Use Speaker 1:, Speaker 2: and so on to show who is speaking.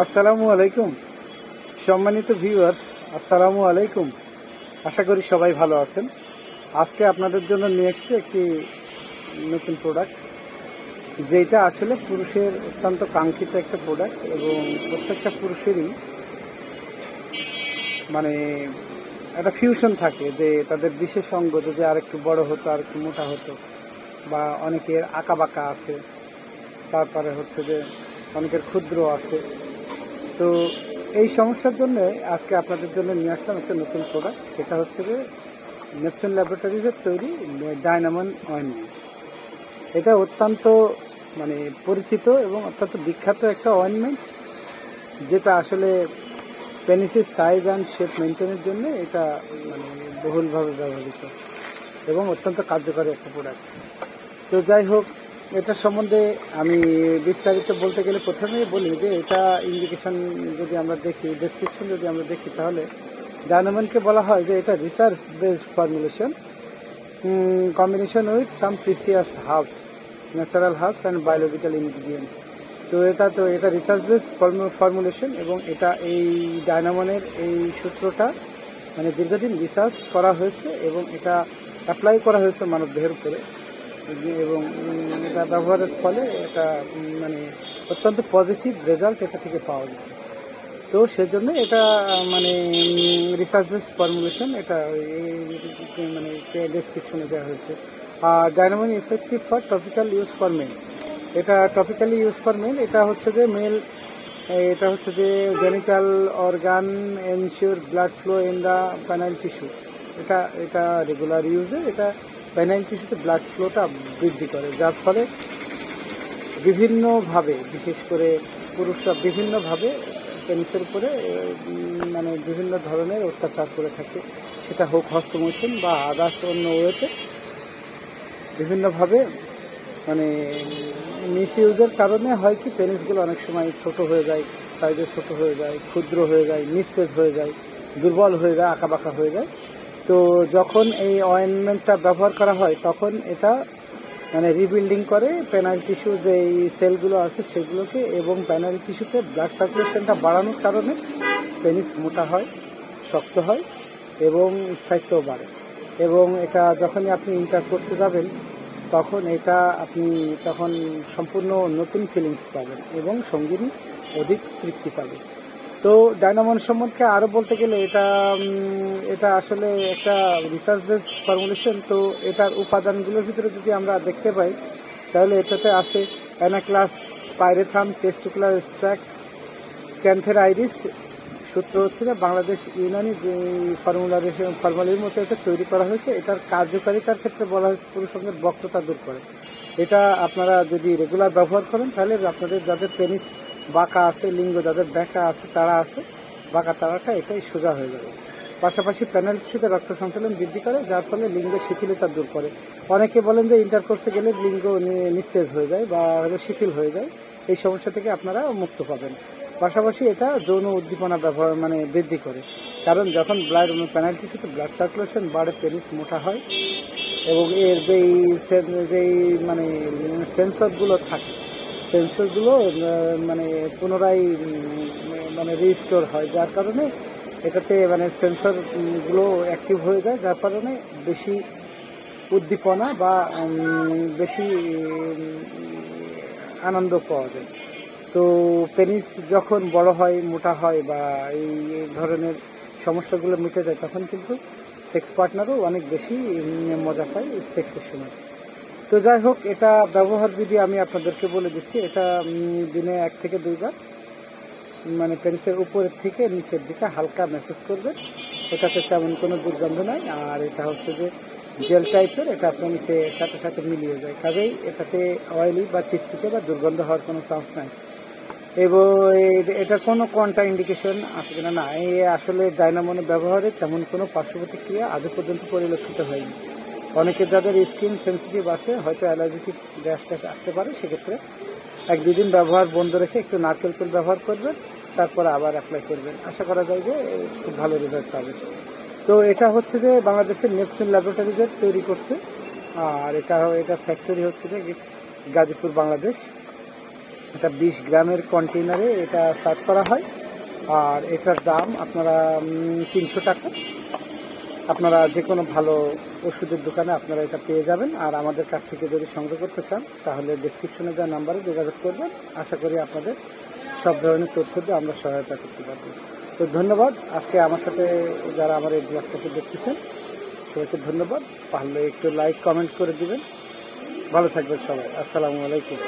Speaker 1: আসসালামু আলাইকুম, সম্মানিত ভিউয়ার্স। আসসালামু আলাইকুম। আশা করি সবাই ভালো আছেন। আজকে আপনাদের জন্য নিয়ে এসেছি একটি নতুন প্রোডাক্ট, যেটা আসলে পুরুষের অত্যন্ত কাঙ্ক্ষিত একটা প্রোডাক্ট এবং প্রত্যেকটা পুরুষেরই মানে একটা ফিউশন থাকে যে তাদের বিশেষ অঙ্গ যদি আর একটু বড় হতো, আর একটু মোটা হতো, বা অনেকের আঁকা বাঁকা আছে, তারপরে হচ্ছে যে অনেকের ক্ষুদ্র আছে। তো এই সমস্যার জন্য আজকে আপনাদের জন্য নিয়ে আসলাম একটা নতুন প্রোডাক্ট। সেটা হচ্ছে যে নেপচুন ল্যাবরেটরিজের তৈরি ডায়নামন অয়েনমেন্ট। এটা অত্যন্ত পরিচিত এবং অত্যন্ত বিখ্যাত একটা অয়েনমেন্ট, যেটা আসলে পেনিসের সাইজ অ্যান্ড শেপ মেনটেনের জন্য এটা বহুলভাবে ব্যবহৃত এবং অত্যন্ত কার্যকরী একটা প্রোডাক্ট। তো যাই হোক, এটা সম্বন্ধে আমি বিস্তারিত বলতে গেলে প্রথমেই বলি যে এটা ইন্ডিকেশন যদি আমরা দেখি, ডেসক্রিপশন যদি আমরা দেখি, তাহলে ডায়নামনকে বলা হয় যে এটা research based formulation combination with some precious herbs, natural herbs and biological ingredients. তো এটা রিসার্চ বেসড ফর্মুলেশন এবং এটা এই ডায়নামনের এই সূত্রটা দীর্ঘদিন রিসার্চ করা হয়েছে এবং এটা অ্যাপ্লাই করা হয়েছে মানবদেহের উপরে, এবং এটা ব্যবহারের ফলে এটা অত্যন্ত পজিটিভ রেজাল্ট এটা থেকে পাওয়া গেছে। তো সেজন্য এটা রিসার্চ বেসড ফর্মুলেশন, এটা ডেসক্রিপশনে দেওয়া হয়েছে। আর ডায়নামন effective for topical use for male. এটা টপিক্যালি ইউজ ফর মেল। এটা হচ্ছে যে genital organ ensure blood flow in the penile tissue. এটা রেগুলার ইউজে এটা পেনাইল টিস্যুতে ব্লাড ফ্লোটা বৃদ্ধি করে, যার ফলে বিভিন্নভাবে, বিশেষ করে পুরুষরা বিভিন্নভাবে পেনিসের উপরে বিভিন্ন ধরনের অত্যাচার করে থাকে, সেটা হোক হস্তমৈথুন বা আদার্স অন্য ওয়েতে। বিভিন্নভাবে মিস ইউজের কারণে হয় কি, পেনিসগুলো অনেক সময় ছোট হয়ে যায়, সাইজে ছোট হয়ে যায়, ক্ষুদ্র হয়ে যায়, নিস্তেজ হয়ে যায়, দুর্বল হয়ে যায়, আঁকাবাঁকা হয়ে যায়। তো যখন এই অয়েনমেন্টটা ব্যবহার করা হয় তখন এটা রিবিল্ডিং করে পেনাইল টিস্যু যে এই সেলগুলো আছে সেগুলোকে, এবং পেনাইল টিস্যুতে ব্লাড সার্কুলেশনটা বাড়ানোর কারণে পেনিস মোটা হয়, শক্ত হয় এবং স্থায়িত্বও বাড়ে। এবং এটা যখনই আপনি ইন্টারকোর্সে যাবেন তখন তখন সম্পূর্ণ নতুন ফিলিংস পাবেন এবং সঙ্গিনী অধিক তৃপ্তি পাবে। তো ডায়নামন সম্বন্ধে আরও বলতে গেলে এটা আসলে একটা রিসার্চ বেস ফর্মুলেশন। তো এটার উপাদানগুলোর ভিতরে যদি আমরা দেখতে পাই, তাহলে এটাতে আছে অ্যানাক্লাস, পাইরেথাম, টেস্টিকুলার এক্সট্রাক্ট, ক্যান্থের আইরিস। সূত্র হচ্ছে যে বাংলাদেশ ইউনানি যে ফর্মুলার মতো এটা তৈরি করা হয়েছে। এটার কার্যকারিতার ক্ষেত্রে বলা হয়েছে পুরুষের বক্রতা দূর করে। এটা আপনারা যদি রেগুলার ব্যবহার করেন তাহলে আপনাদের যাদের পেনিস বাঁকা আছে, লিঙ্গ যাদের ব্যাকা আছে, তারা আছে বাঁকা তারাটা এটাই সোজা হয়ে যাবে। পাশাপাশি পেনাল টিস্যুতে রক্ত সঞ্চালন বৃদ্ধি করে, যার ফলে লিঙ্গের শিথিলতা দূর করে। অনেকে বলেন যে ইন্টারকোর্সে গেলে লিঙ্গ নিস্তেজ হয়ে যায় বা শিথিল হয়ে যায়, এই সমস্যা থেকে আপনারা মুক্ত পাবেন। পাশাপাশি এটা যৌন উদ্দীপনা বৃদ্ধি করে, কারণ যখন পেনাল টিস্যুতে ব্লাড সার্কুলেশন বাড়ে, পেনিস মোটা হয় এবং এর যেই সেন্সরগুলো থাকে, সেন্সরগুলো পুনরায় রিস্টোর হয়, যার কারণে এটাতে সেন্সরগুলো অ্যাক্টিভ হয়ে যায়, যার কারণে বেশি উদ্দীপনা বা বেশি আনন্দ পাওয়া যায়। তো পেনিস যখন বড় হয়, মোটা হয় বা এই ধরনের সমস্যাগুলো মিটে যায়, তখন কিন্তু সেক্স পার্টনারও অনেক বেশি মজা পায় সেক্সের সময়। তো যাই হোক, এটা ব্যবহার বিধি আমি আপনাদেরকে বলে দিচ্ছি। এটা দিনে 1 থেকে 2 বার পেনিসের উপরের থেকে নিচের দিকে হালকা ম্যাসেজ করবে। এটাতে তেমন কোনো দুর্গন্ধ নাই, আর এটা হচ্ছে যে জেল টাইপের, এটা আপনার নিচের সাথে সাথে মিলিয়ে যায়, কাজেই এটাতে অয়েলি বা চিটচিটে বা দুর্গন্ধ হওয়ার কোনো চান্স নাই। এবং এটা কোনো কন্ট্রা ইন্ডিকেশন আছে কিনা, না, এই আসলে ডায়নামনে ব্যবহারে তেমন কোনো পার্শ্ব প্রতিক্রিয়া আজও পর্যন্ত পরিলক্ষিত হয়নি। অনেকে যাদের স্কিন সেন্সিটিভ আছে, হয়তো অ্যালার্জিটিক গ্যাস ট্যাস আসতে পারে, সেক্ষেত্রে 1-2 দিন ব্যবহার বন্ধ রেখে একটু নারকেল তেল ব্যবহার করবেন, তারপরে আবার অ্যাপ্লাই করবেন। আশা করা যায় যে খুব ভালো রেজাল্ট পাবেন। তো এটা হচ্ছে যে বাংলাদেশের নেপচুন ল্যাবরেটরিজের তৈরি করছে, আর এটা ফ্যাক্টরি হচ্ছে যে গাজীপুর, বাংলাদেশ। এটা 20 গ্রামের কন্টেইনারে এটা সার্ভ করা হয়। আর এটার দাম আপনারা 300 টাকা। আপনারা যে কোনো ভালো ওষুধের দোকানে আপনারা এটা পেয়ে যাবেন। আর আমাদের কাছ থেকে যদি সংগ্রহ করতে চান তাহলে ডেসক্রিপশনে দেওয়া নাম্বারে যোগাযোগ করবেন। আশা করি আপনাদের সব ধরনের তথ্য দিয়ে আমরা সহায়তা করতে পারবো। তো ধন্যবাদ। আজকে আমার সাথে যারা আমার এই ব্লগটাকে দেখতেছেন সবাইকে ধন্যবাদ। পারলে একটু লাইক কমেন্ট করে দিবেন। ভালো থাকবেন সবাই। আসসালামু আলাইকুম।